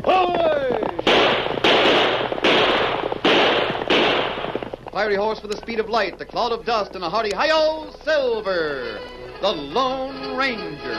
Away! Fiery horse with the speed of light, the cloud of dust, and a hearty hi-yo, Silver, the Lone Ranger.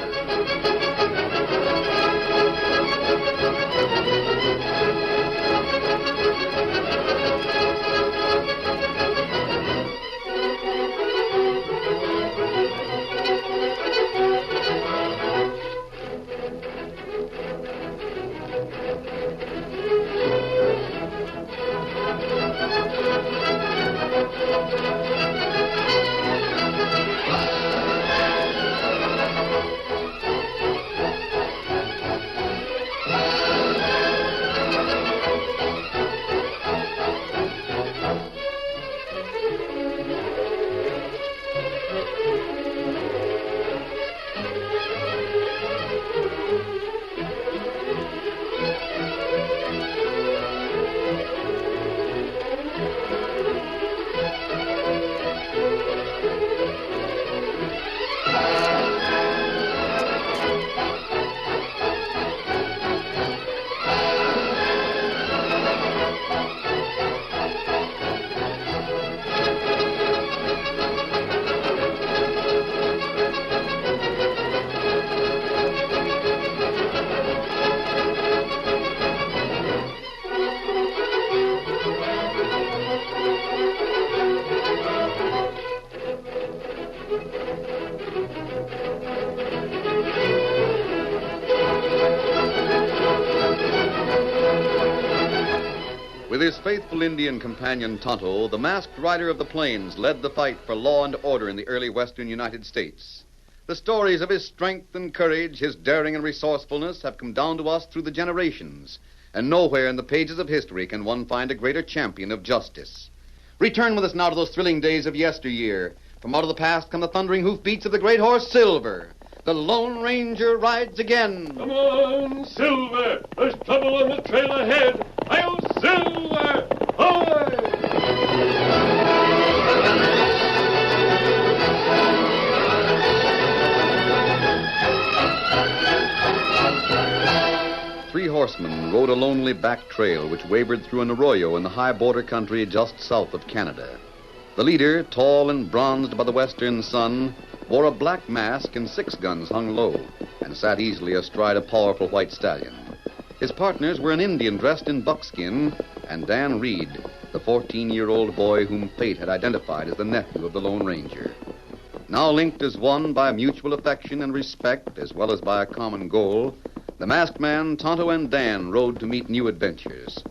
With his faithful Indian companion Tonto, the masked rider of the plains led the fight for law and order in the early western United States. The stories of his strength and courage, his daring and resourcefulness have come down to us through the generations, and nowhere in the pages of history can one find a greater champion of justice. Return with us now to those thrilling days of yesteryear. From out of the past come the thundering hoofbeats of the great horse Silver. The Lone Ranger rides again. Come on, Silver! There's trouble on the trail ahead! Hi-yo, Silver! Ahoy! Three horsemen rode a lonely back trail which wavered through an arroyo in the high border country just south of Canada. The leader, tall and bronzed by the western sun, wore a black mask and 6 guns hung low, and sat easily astride a powerful white stallion. His partners were an Indian dressed in buckskin, and Dan Reed, the 14-year-old boy whom fate had identified as the nephew of the Lone Ranger. Now linked as one by mutual affection and respect, as well as by a common goal, the masked man, Tonto, and Dan rode to meet new adventures.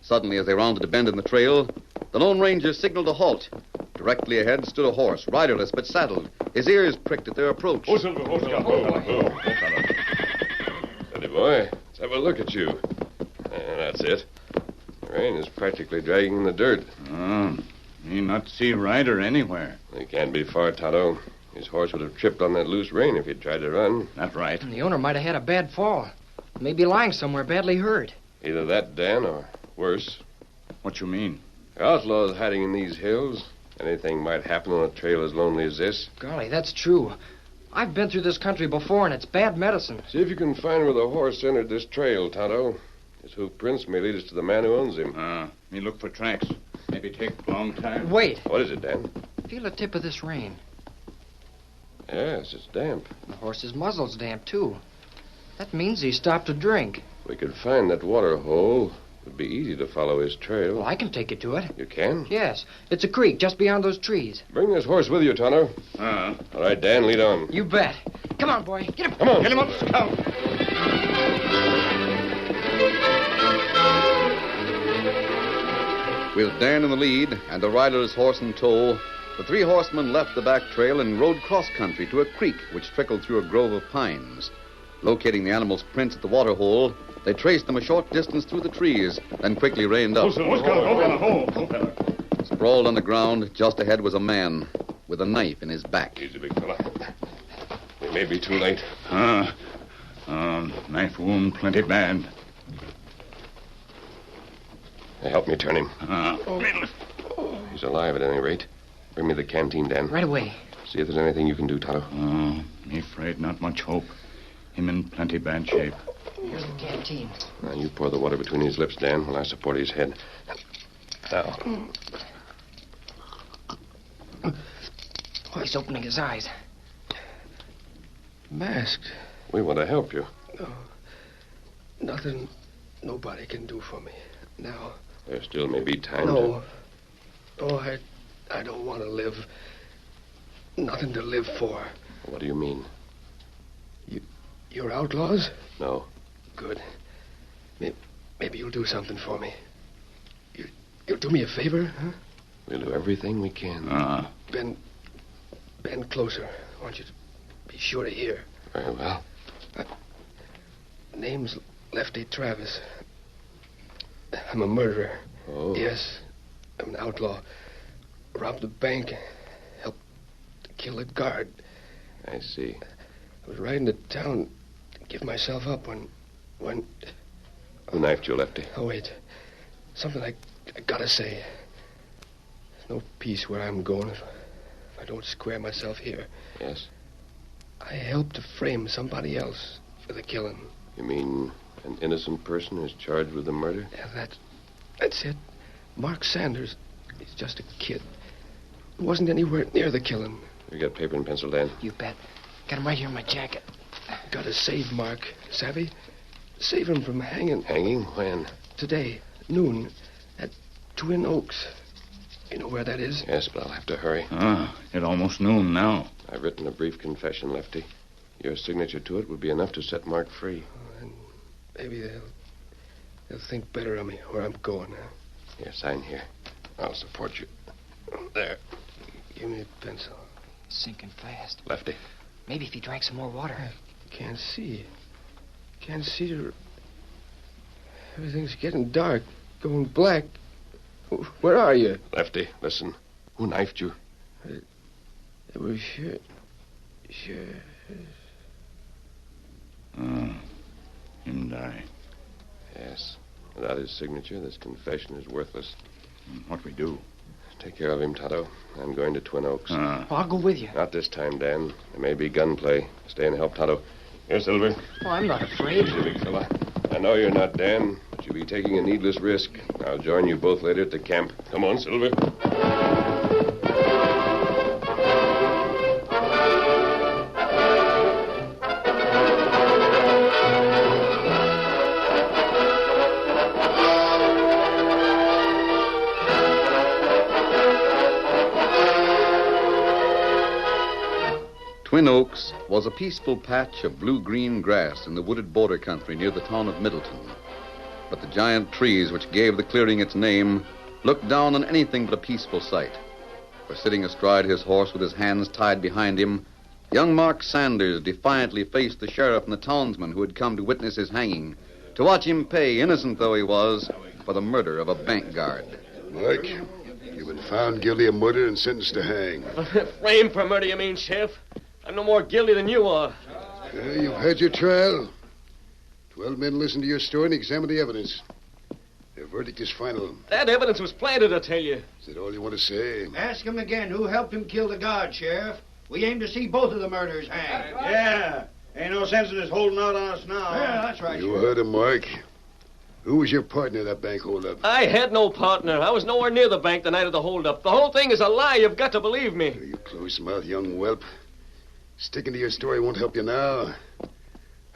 Suddenly, as they rounded a bend in the trail, the Lone Ranger signaled a halt. Directly ahead stood a horse, riderless but saddled. His ears pricked at their approach. Oh, Silver, oh, Silver. Steady, boy. Let's have a look at you. That's it. The rain is practically dragging in the dirt. Me not see rider anywhere. He can't be far, Tonto. His horse would have tripped on that loose rein if he'd tried to run. That's right. The owner might have had a bad fall. Maybe lying somewhere badly hurt. Either that, Dan, or worse. What you mean? Outlaws hiding in these hills. Anything might happen on a trail as lonely as this. Golly, that's true. I've been through this country before, and it's bad medicine. See if you can find where the horse entered this trail, Tonto. His hoof prints may lead us to the man who owns him. Me look for tracks. Maybe take a long time. Wait. What is it, Dan? Feel the tip of this rein. Yes, it's damp. The horse's muzzle's damp, too. That means he stopped to drink. If we could find that water hole, it would be easy to follow his trail. Well, I can take you to it. You can? Yes. It's a creek just beyond those trees. Bring this horse with you, Tonto. Uh-huh. All right, Dan, lead on. You bet. Come on, boy. Get him. Come on. Get him up, Scout. With Dan in the lead and the riderless horse in tow, the 3 horsemen left the back trail and rode cross-country to a creek which trickled through a grove of pines. Locating the animal's prints at the water hole, they traced them a short distance through the trees, then quickly reined up. Sprawled on the ground, just ahead was a man with a knife in his back. Easy, big fella. We may be too late. Knife wound plenty bad. Help me turn him. He's alive at any rate. Bring me the canteen, Dan. Right away. See if there's anything you can do, Tonto. Me afraid not much hope. Him in plenty bad shape. Here's the canteen. Now, you pour the water between his lips, Dan, while I support his head. Now. Oh, he's opening his eyes. Masked. We want to help you. No. Nothing nobody can do for me now. There still may be time No. Oh, I don't want to live. Nothing to live for. What do you mean? You're outlaws? No. Good. Maybe you'll do something for me. You'll do me a favor, huh? We'll do everything we can. Bend closer. I want you to be sure to hear. Very well. Name's Lefty Travis. I'm a murderer. Oh. Yes, I'm an outlaw. Robbed a bank. Helped to kill a guard. I see. I was riding to town to give myself up when... Who knifed you, Lefty? Oh, wait. Something I gotta say. There's no peace where I'm going if I don't square myself here. Yes? I helped to frame somebody else for the killing. You mean an innocent person is charged with the murder? Yeah, that's it. Mark Sanders. He's just a kid. He wasn't anywhere near the killing. You got paper and pencil, Dan? You bet. Got him right here in my jacket. Gotta save Mark, savvy? Save him from hanging. Hanging? When? Today, noon, at Twin Oaks. You know where that is? Yes, but I'll have to hurry. It's almost noon now. I've written a brief confession, Lefty. Your signature to it would be enough to set Mark free. And maybe they'll think better of me where I'm going. Huh? Here, sign here. I'll support you. There. Give me a pencil. Sinking fast. Lefty. Maybe if he drank some more water. Can't see. Can't see to... Everything's getting dark, going black. Where are you? Lefty, listen. Who knifed you? It was sure... Him die. Yes. Without his signature, this confession is worthless. What we do? Take care of him, Tonto. I'm going to Twin Oaks. Well, I'll go with you. Not this time, Dan. There may be gunplay. Stay and help Tonto. Here, Silver. Oh, I'm not afraid. Easy, big fella. I know you're not, Dan, but you'll be taking a needless risk. I'll join you both later at the camp. Come on, Silver. Twin Oaks was a peaceful patch of blue-green grass in the wooded border country near the town of Middleton. But the giant trees which gave the clearing its name looked down on anything but a peaceful sight. For sitting astride his horse with his hands tied behind him, young Mark Sanders defiantly faced the sheriff and the townsmen who had come to witness his hanging, to watch him pay, innocent though he was, for the murder of a bank guard. Mark, you've been found guilty of murder and sentenced to hang. Framed for murder, you mean, Sheriff? I'm no more guilty than you are. You've had your trial. 12 men listened to your story and examined the evidence. Their verdict is final. That evidence was planted, I tell you. Is that all you want to say? Ask him again who helped him kill the guard, Sheriff. We aim to see both of the murderers hanged. Yeah. Ain't no sense in us holding out on us now. Yeah, that's right, You Sheriff. heard him, Mark. Who was your partner in that bank holdup? I had no partner. I was nowhere near the bank the night of the holdup. The whole thing is a lie. You've got to believe me. You close-mouthed young whelp. Sticking to your story won't help you now.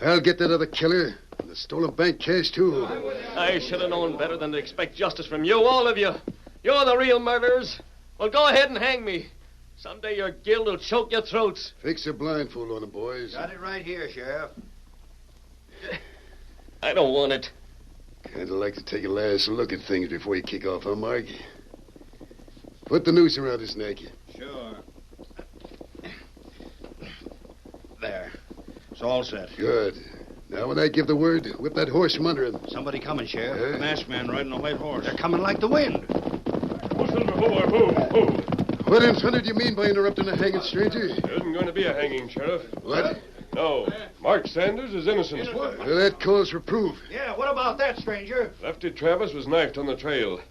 I'll get that other killer and the stolen bank cash, too. I should have known better than to expect justice from you, all of you. You're the real murderers. Well, go ahead and hang me. Someday your guilt will choke your throats. Fix a blindfold on them, boys. Got it right here, Sheriff. I don't want it. Kind of like to take a last look at things before you kick off, huh, Mark? Put the noose around his neck. Sure. There. It's all set. Good. Now, when I give the word, whip that horse from under him. Somebody coming, Sheriff. Huh? Masked man riding a white horse. They're coming like the wind. Oh, Silver, who? What in thunder do you mean by interrupting a hanging, stranger? There isn't going to be a hanging, Sheriff. What? No. Mark Sanders is innocent. Well, that calls for proof. Yeah, what about that, stranger? Lefty Travis was knifed on the trail.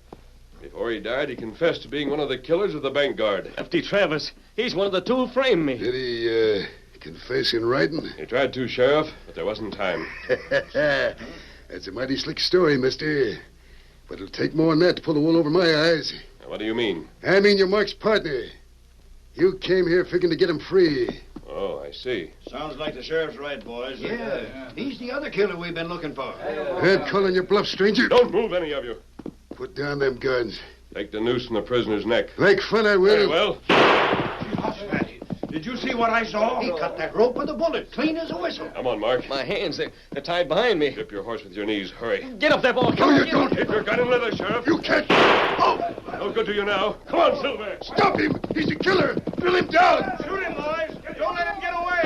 Before he died, he confessed to being one of the killers of the bank guard. Lefty Travis, he's one of the two who framed me. Did he Confess in writing? He tried to, Sheriff, but there wasn't time. That's a mighty slick story, mister. But it'll take more than that to pull the wool over my eyes. Now, what do you mean? I mean you're Mark's partner. You came here figuring to get him free. Oh, I see. Sounds like the sheriff's right, boys. Yeah. He's the other killer we've been looking for. I'm calling your bluff, stranger. Don't move, any of you. Put down them guns. Take the noose from the prisoner's neck. Like fun, I will. Very well. Did you see what I saw? He cut that rope with a bullet, clean as a whistle. Come on, Mark. My hands, they're tied behind me. Grip your horse with your knees. Hurry. Get up there, boy. No, you don't. Keep your gun in leather, Sheriff. You can't. Oh! No good to you now. Come on, Silver. Stop him! He's a killer! Drill him down! Shoot him, boys. Don't let him get away.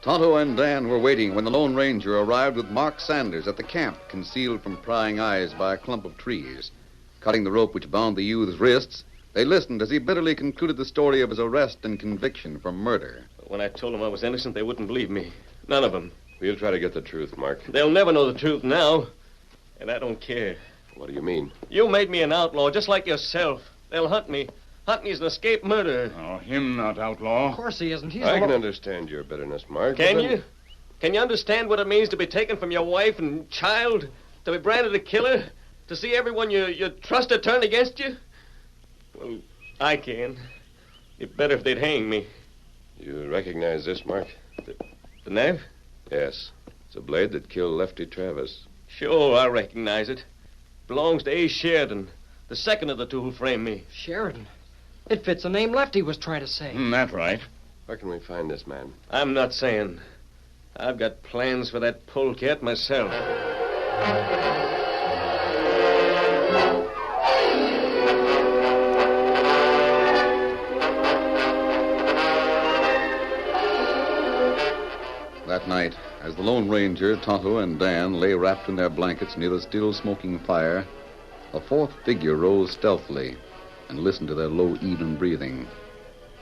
Tonto and Dan were waiting when the Lone Ranger arrived with Mark Sanders at the camp, concealed from prying eyes by a clump of trees. Cutting the rope which bound the youth's wrists, they listened as he bitterly concluded the story of his arrest and conviction for murder. When I told them I was innocent, they wouldn't believe me. None of them. We'll try to get the truth, Mark. They'll never know the truth now. And I don't care. What do you mean? You made me an outlaw, just like yourself. They'll hunt me. Hunt me as an escaped murderer. Oh, him not outlaw. Of course he isn't. He's I the can lo- understand your bitterness, Mark. Can but then- you? Can you understand what it means to be taken from your wife and child? To be branded a killer? To see everyone you trusted turn against you? Well, I can. It'd better if they'd hang me. You recognize this, Mark? The knife? Yes. It's a blade that killed Lefty Travis. Sure, I recognize it. Belongs to A. Sheridan, the second of the two who framed me. Sheridan. It fits the name Lefty was trying to say. That's right. Where can we find this man? I'm not saying. I've got plans for that polecat myself. That night, as the Lone Ranger, Tonto, and Dan lay wrapped in their blankets near the still smoking fire, a fourth figure rose stealthily and listened to their low, even breathing.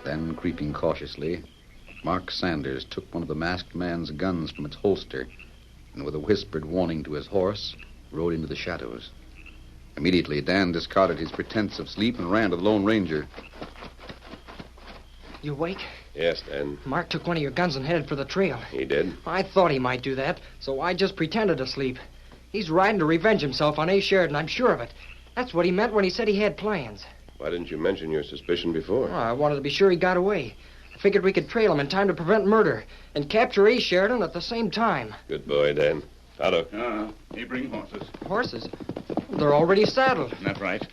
Then, creeping cautiously, Mark Sanders took one of the masked man's guns from its holster and, with a whispered warning to his horse, rode into the shadows. Immediately, Dan discarded his pretense of sleep and ran to the Lone Ranger. You awake? Yes, Dan. Mark took one of your guns and headed for the trail. He did? I thought he might do that, so I just pretended to sleep. He's riding to revenge himself on A. Sheridan, I'm sure of it. That's what he meant when he said he had plans. Why didn't you mention your suspicion before? Oh, I wanted to be sure he got away. I figured we could trail him in time to prevent murder and capture A. Sheridan at the same time. Good boy, Dan. Tonto. He bring horses. Horses? They're already saddled. That's right.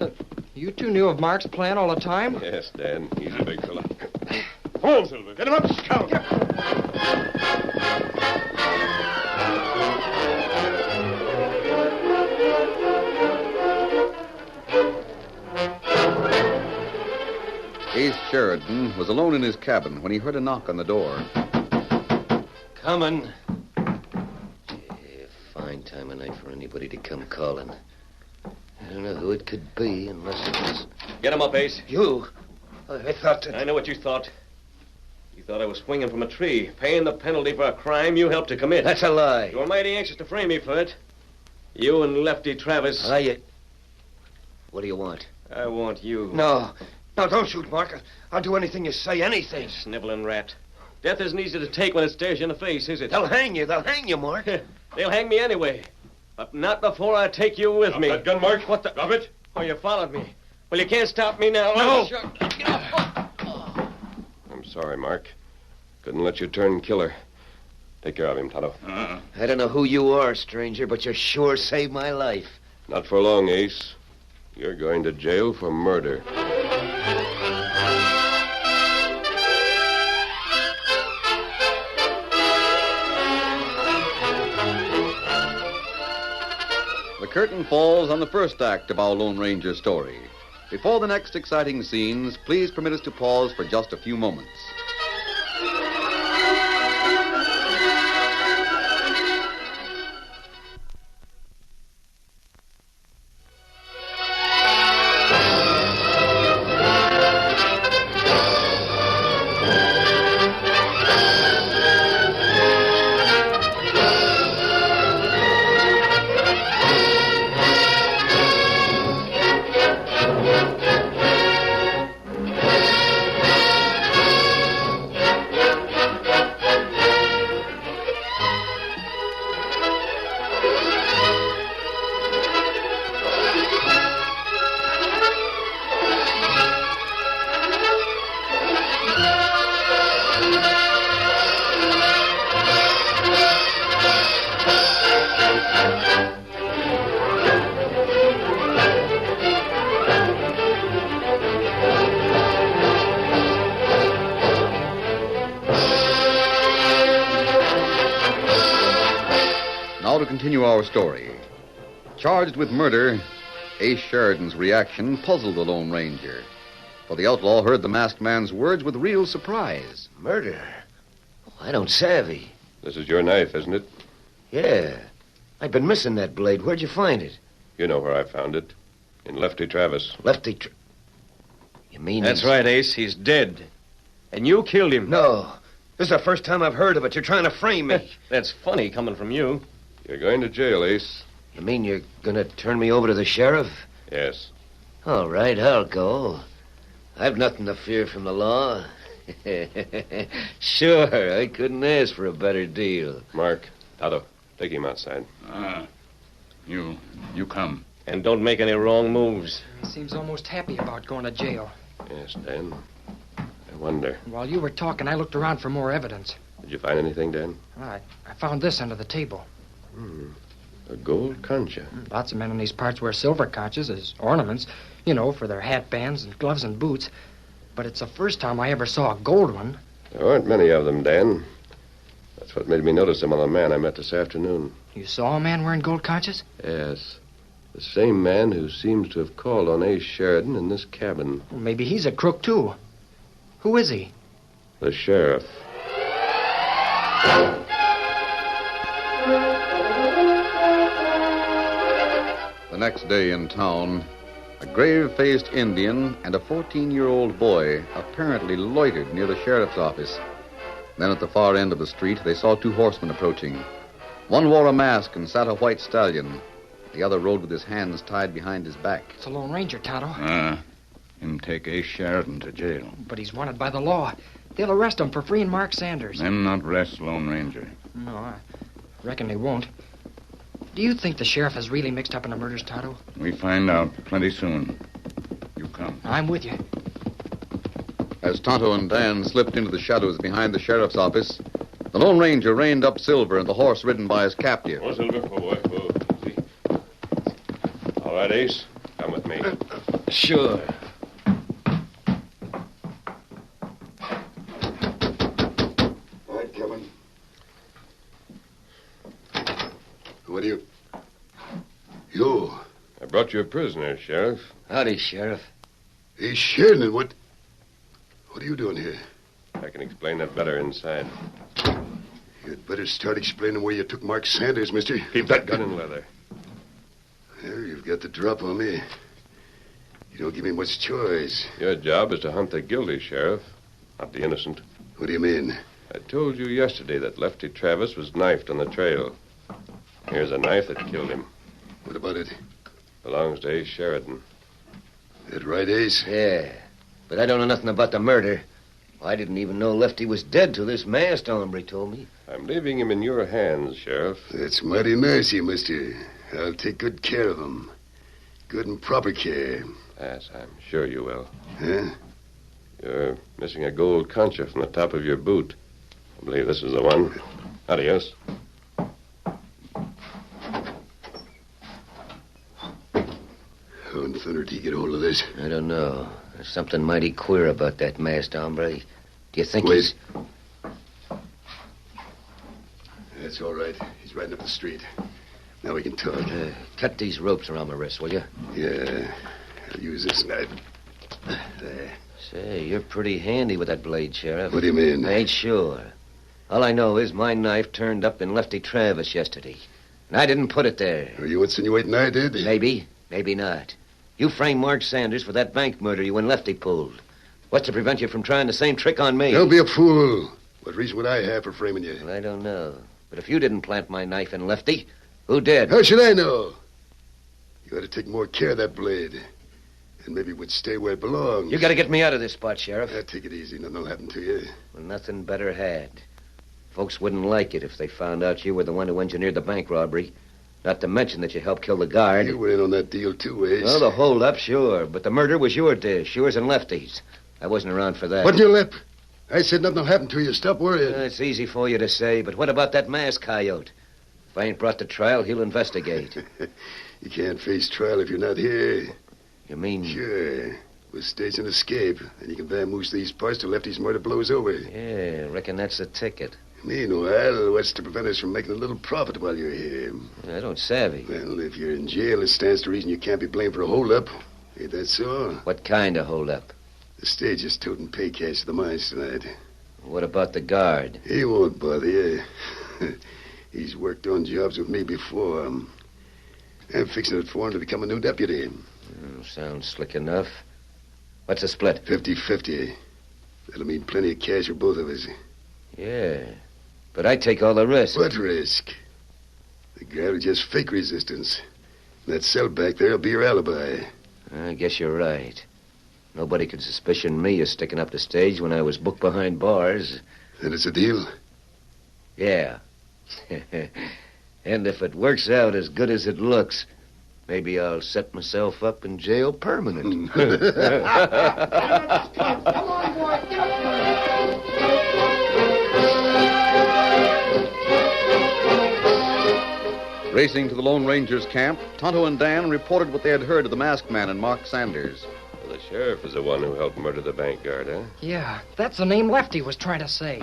You two knew of Mark's plan all the time? Yes, Dan. He's a big fella. Come on, Silver. Get him up, Scout. Ace Sheridan was alone in his cabin when he heard a knock on the door. Coming. Fine time of night for anybody to come calling. I don't know who it could be unless it was... Get him up, Ace. You? I thought that... I know what you thought. You thought I was swinging from a tree, paying the penalty for a crime you helped to commit. That's a lie. You were mighty anxious to frame me for it. You and Lefty Travis. What do you want? I want you. No. No, don't shoot, Mark. I'll do anything you say, anything. Sniveling rat. Death isn't easy to take when it stares you in the face, is it? They'll hang you. They'll hang you, Mark. They'll hang me anyway. But not before I take you with me. That gun, Mark. What the... Drop it. Oh, you followed me. Well, you can't stop me now. No. I'm sorry, Mark. Couldn't let you turn killer. Take care of him, Tonto. I don't know who you are, stranger, but you sure saved my life. Not for long, Ace. You're going to jail for murder. The curtain falls on the first act of our Lone Ranger story. Before the next exciting scenes, please permit us to pause for just a few moments. to continue our story. Charged with murder, Ace Sheridan's reaction puzzled the Lone Ranger. For the outlaw heard the masked man's words with real surprise. Murder? Oh, I don't savvy. This is your knife, isn't it? Yeah. I've been missing that blade. Where'd you find it? You know where I found it. In Lefty Travis. You mean That's right, Ace. He's dead. And you killed him. No. This is the first time I've heard of it. You're trying to frame me. That's funny coming from you. You're going to jail, Ace. You mean you're going to turn me over to the sheriff? Yes. All right, I'll go. I've nothing to fear from the law. Sure, I couldn't ask for a better deal. Mark, Otto, take him outside. You come. And don't make any wrong moves. He seems almost happy about going to jail. Yes, Dan. I wonder. While you were talking, I looked around for more evidence. Did you find anything, Dan? I found this under the table. A gold concha. Lots of men in these parts wear silver conchas as ornaments, for their hat bands and gloves and boots. But it's the first time I ever saw a gold one. There aren't many of them, Dan. That's what made me notice them on a man I met this afternoon. You saw a man wearing gold conchas? Yes. The same man who seems to have called on Ace Sheridan in this cabin. Well, maybe he's a crook, too. Who is he? The sheriff. The next day in town, a grave-faced Indian and a 14-year-old boy apparently loitered near the sheriff's office. Then at the far end of the street, they saw two horsemen approaching. One wore a mask and sat a white stallion. The other rode with his hands tied behind his back. It's a Lone Ranger, Tonto. Him take Ace Sheridan to jail. But he's wanted by the law. They'll arrest him for freeing Mark Sanders. Them not rest, Lone Ranger. No, I reckon they won't. Do you think the sheriff is really mixed up in the murders, Tonto? We find out plenty soon. You come. I'm with you. As Tonto and Dan slipped into the shadows behind the sheriff's office, the Lone Ranger reined up Silver and the horse ridden by his captive. Oh, Silver, boy. Easy. All right, Ace. Come with me. Sure. All right, Kevin. What do you... You. I brought you a prisoner, Sheriff. Howdy, Sheriff. Hey, Sheridan, what are you doing here? I can explain that better inside. You'd better start explaining where you took Mark Sanders, mister. Keep that gun in leather. Well, you've got the drop on me. You don't give me much choice. Your job is to hunt the guilty, Sheriff, not the innocent. What do you mean? I told you yesterday that Lefty Travis was knifed on the trail. Here's a knife that killed him. What about it? Belongs to Ace Sheridan. That right, Ace? Yeah, but I don't know nothing about the murder. I didn't even know Lefty was dead till this masked hombre told me. I'm leaving him in your hands, Sheriff. That's mighty nice of you, mister. I'll take good care of him. Good and proper care. Yes, I'm sure you will. Huh? You're missing a gold concha from the top of your boot. I believe this is the one. Adios. How in thunder did he get hold of this? I don't know. There's something mighty queer about that masked hombre. Do you think Wait. he's... That's all right. He's riding up the street. Now we can talk. Cut these ropes around my wrists, will you? Yeah. I'll use this knife. There. Say, you're pretty handy with that blade, Sheriff. What do you mean? I ain't sure. All I know is my knife turned up in Lefty Travis yesterday. And I didn't put it there. Are you insinuating I did? Maybe. Maybe not. You framed Mark Sanders for that bank murder you and Lefty pulled. What's to prevent you from trying the same trick on me? Don't be a fool. What reason would I have for framing you? Well, I don't know. But if you didn't plant my knife in Lefty, who did? How should I know? You ought to take more care of that blade. And maybe it would stay where it belongs. You got to get me out of this spot, Sheriff. Take it easy. Nothing will happen to you. Well, nothing better had. Folks wouldn't like it if they found out you were the one who engineered the bank robbery. Not to mention that you helped kill the guard. You were in on that deal, too, Ace. Well, the hold-up, sure. But the murder was your dish. Yours and Lefty's. I wasn't around for that. What in your lip? I said nothing will happen to you. Stop worrying. It's easy for you to say, but what about that masked coyote? If I ain't brought to trial, he'll investigate. You can't face trial if you're not here. You mean... Sure. We'll stage an escape, and you can vamoose these parts till Lefty's murder blows over. Yeah, reckon that's the ticket. Meanwhile, what's to prevent us from making a little profit while you're here? I don't savvy. Well, if you're in jail, it stands to reason you can't be blamed for a holdup. Ain't that so? What kind of holdup? The stage is toting pay cash to the mines tonight. What about the guard? He won't bother you. He's worked on jobs with me before. I'm fixing it for him to become a new deputy. Sounds slick enough. What's the split? 50-50. That'll mean plenty of cash for both of us. Yeah, but I take all the risk. What risk? The guard will just fake resistance. That cell back there will be your alibi. I guess you're right. Nobody could suspicion me of sticking up the stage when I was booked behind bars. Then it's a deal? Yeah. And if it works out as good as it looks, maybe I'll set myself up in jail permanent. Come on, boy. Get up. Racing to the Lone Ranger's camp, Tonto and Dan reported what they had heard of the masked man and Mark Sanders. Well, the sheriff is the one who helped murder the bank guard, huh? Yeah, that's the name Lefty was trying to say.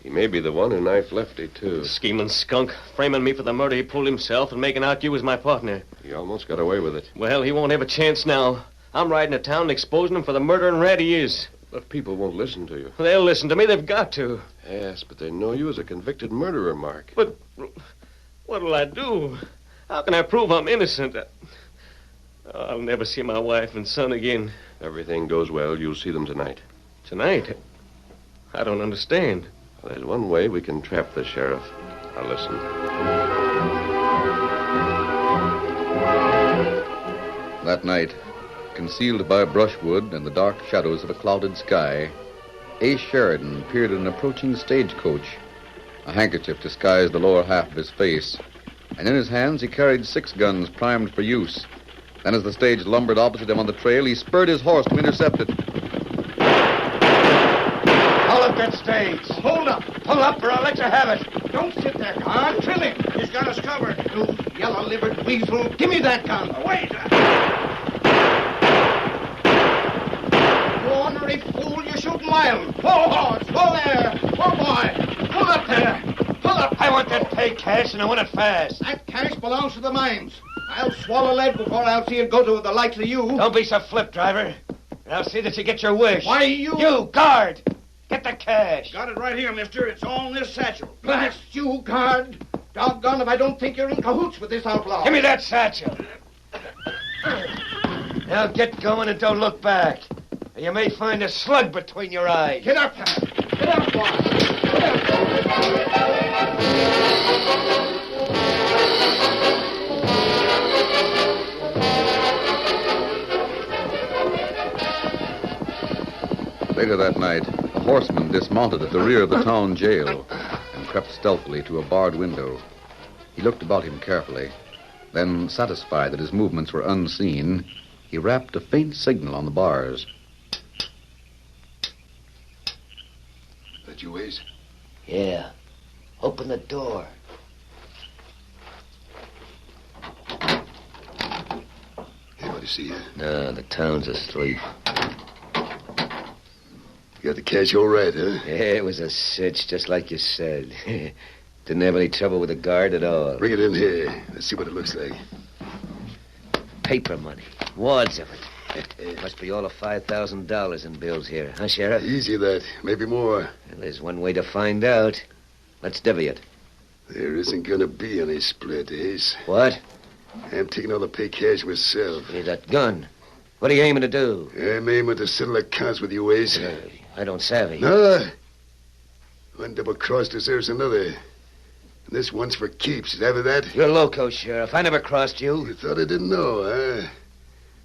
He may be the one who knifed Lefty, too. Scheming skunk, framing me for the murder he pulled himself and making out you was my partner. He almost got away with it. Well, he won't have a chance now. I'm riding to town and exposing him for the murdering rat he is. But people won't listen to you. They'll listen to me. They've got to. Yes, but they know you as a convicted murderer, Mark. But what'll I do? How can I prove I'm innocent? I'll never see my wife and son again. If everything goes well, you'll see them tonight. Tonight? I don't understand. Well, there's one way we can trap the sheriff. Now listen. That night, concealed by brushwood and the dark shadows of a clouded sky, Ace Sheridan peered at an approaching stagecoach. A handkerchief disguised the lower half of his face, and in his hands he carried 6 guns primed for use. Then as the stage lumbered opposite him on the trail, he spurred his horse to intercept it. Pull up that stage. Hold up. Pull up or I'll let you have it. Don't sit there, guard. Trill him. He's got us covered. You yellow-livered weasel. Give me that gun. Wait. You ornery fool. You're shooting wild. Whoa, horse. Whoa there. Whoa, boy. Pull up there. Pull up. I want that pay cash, and I want it fast. That cash belongs to the mines. I'll swallow lead before I'll see it go to the likes of you. Don't be so flip, driver. And I'll see that you get your wish. Why, you... You, guard. Get the cash. Got it right here, mister. It's all in this satchel. Blast you, guard. Doggone if I don't think you're in cahoots with this outlaw. Give me that satchel. Now get going and don't look back. Or you may find a slug between your eyes. Get up. Get up, boy. Get up. Later that night, a horseman dismounted at the rear of the town jail and crept stealthily to a barred window. He looked about him carefully. Then, satisfied that his movements were unseen, he rapped a faint signal on the bars. That you, Ace? Yeah. Open the door. Anybody see you? No, the town's asleep. You got the cash all right, huh? Yeah, it was a cinch, just like you said. Didn't have any trouble with the guard at all. Bring it in here. Let's see what it looks like. Paper money. Wads of it. Must be all of $5,000 in bills here, huh, Sheriff? Easy, that. Maybe more. Well, there's one way to find out. Let's divvy it. There isn't going to be any split, Ace. What? I'm taking all the pay cash myself. Hey, that gun. What are you aiming to do? I'm aiming to settle accounts with you, Ace. I don't savvy. No. One double cross deserves another. And this one's for keeps. Have that? You're loco, Sheriff. I never crossed you. You thought I didn't know, huh?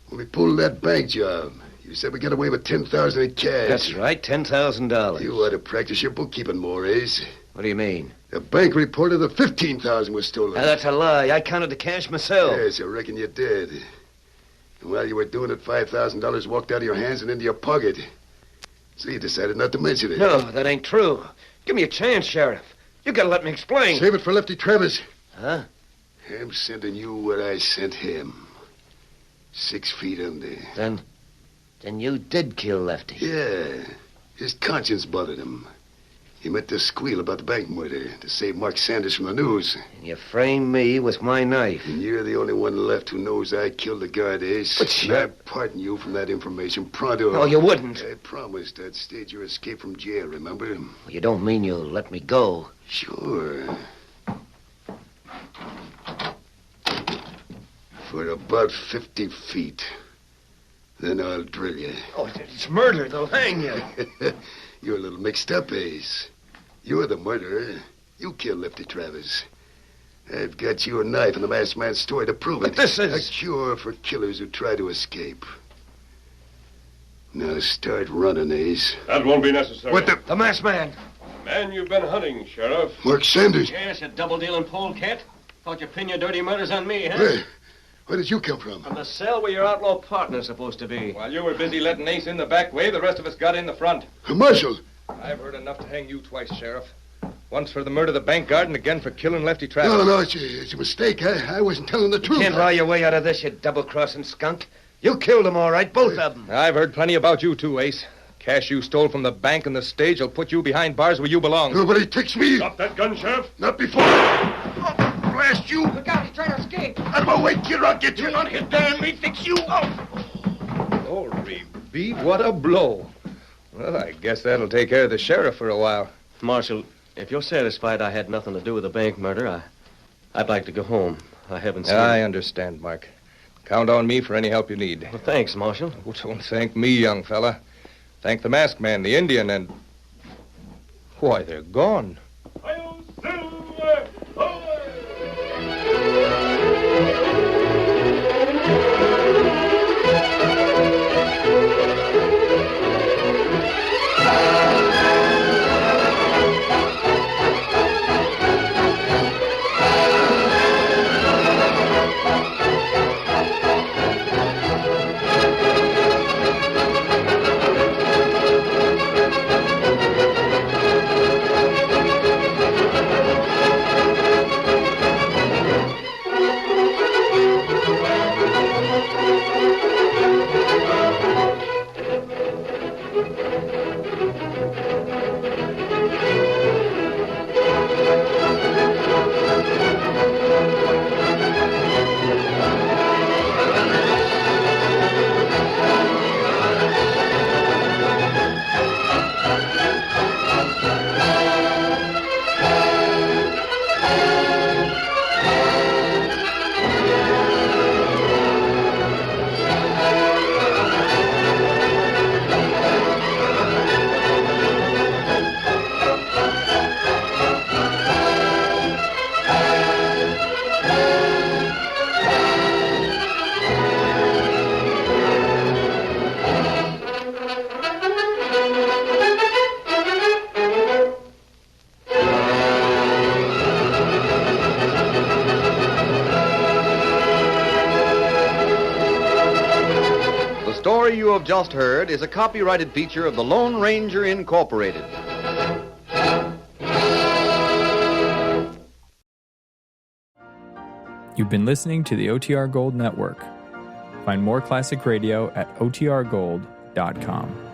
When we pulled that bank job, you said we got away with $10,000 in cash. That's right, $10,000. You ought to practice your bookkeeping more, Ace. What do you mean? The bank reported that $15,000 was stolen. Now, that's a lie. I counted the cash myself. Yes, I reckon you did. And while you were doing it, $5,000 walked out of your hands and into your pocket. So you decided not to mention it. No, that ain't true. Give me a chance, Sheriff. You gotta let me explain. Save it for Lefty Travis. Huh? I'm sending you what I sent him. 6 feet under. Then you did kill Lefty. Yeah. His conscience bothered him. He meant to squeal about the bank murder to save Mark Sanders from the news. And you framed me with my knife. And you're the only one left who knows I killed the guard, Ace. But and I pardon you from that information pronto. No, you wouldn't. I promised I'd stage your escape from jail, remember? Well, you don't mean you'll let me go. Sure. For about 50 feet. Then I'll drill you. Oh, it's murder. They'll hang you. You're a little mixed up, Ace. You're the murderer. You killed Lefty Travis. I've got your knife and the masked man's story to prove it. But this is... a cure for killers who try to escape. Now start running, Ace. That won't be necessary. What the... The masked man. Man you've been hunting, Sheriff. Mark Sanders. Yes, you double-dealing polecat. Thought you pin your dirty murders on me, huh? Where did you come from? From the cell where your outlaw partner's supposed to be. While you were busy letting Ace in the back way, the rest of us got in the front. Marshal! I've heard enough to hang you twice, Sheriff. Once for the murder of the bank guard and again for killing Lefty Travis. No, it's a mistake. I wasn't telling the truth. Can't lie your way out of this, you double-crossing skunk. You killed them, all right, both of them. I've heard plenty about you, too, Ace. Cash you stole from the bank and the stage will put you behind bars where you belong. Nobody takes me. Drop that gun, Sheriff. Not before. Blast you. Look out, he's trying to escape. Out of my way, kid, or I'll get you. Not hit there and me fix you up. Glory be, what a blow. Well, I guess that'll take care of the sheriff for a while. Marshal, if you're satisfied I had nothing to do with the bank murder, I'd like to go home. I haven't seen... I understand, Mark. Count on me for any help you need. Well, thanks, Marshal. Oh, don't thank me, young fella. Thank the masked man, the Indian, and... Why, they're gone. The story you have just heard is a copyrighted feature of the Lone Ranger Incorporated. You've been listening to the OTR Gold Network. Find more classic radio at otrgold.com.